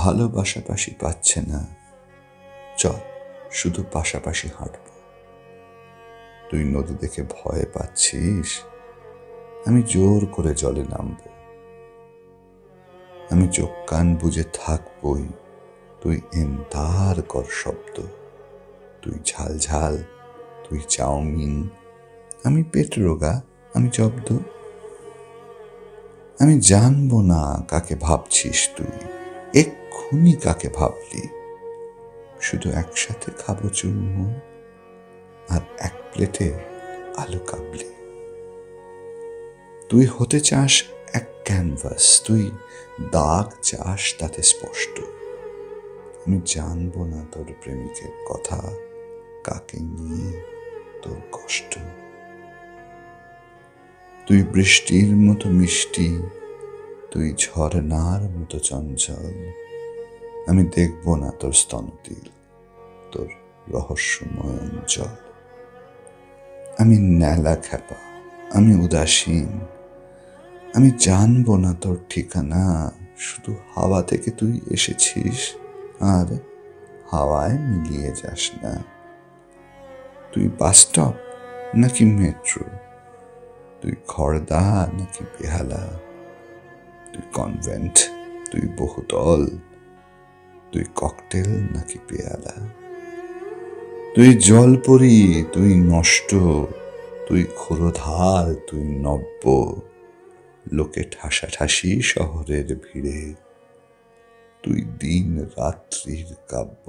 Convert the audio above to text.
ভালোবাসাবাসি পাচ্ছে না, চল শুধু পাশাপাশি হাঁটব। তুই নদী দেখে ভয় পাচ্ছিস, আমি জোর করে জলে নামব। আমি চোখ কান বুঝে থাকবই, তুই এন্তার কর শব্দ। তুই ঝাল ঝাল, তুই চাউমিন, আমি পেট রোগা, আমি জব্দ। আমি জানবো না কাকে ভাবছিস তুই, এক্ষুনি কাকে ভাবলি। শুধু একসাথে খাবো চুরমো আর এক প্লেটে আলু কাবলি। তুই হতে চাস এক ক্যানভাস, তুই দাগ চাস তাতে স্পষ্ট। আমি জানবো না তোর প্রেমিকের কথা, কাকে নিয়ে তোর কষ্ট। তুই বৃষ্টির মতো মিষ্টি, তুই ঝরনার মতো চঞ্চল। আমি দেখবো না তোর স্তনতিল, তোর রহস্যময় অঞ্চল। আমি ন্যালা খ্যাপা, আমি উদাসীন, আমি জানবো না তোর ঠিকানা। শুধু হাওয়া থেকে তুই এসেছিস আর হাওয়ায় মিলিয়ে যাস না। তুই বাস স্টপ নাকি মেট্রো, তুই খড়দা নাকি বেহালা, তুই কনভেন্ট, তুই বহুতল, তুই ককটেল নাকি পেয়ালা। তুই জলপরি, তুই নষ্ট, তুই ক্ষুরধার, তুই নব্য। লোকে ঠাসাঠাসি শহরের ভিড়ে, তুই দিন রাত্রির কাব্য।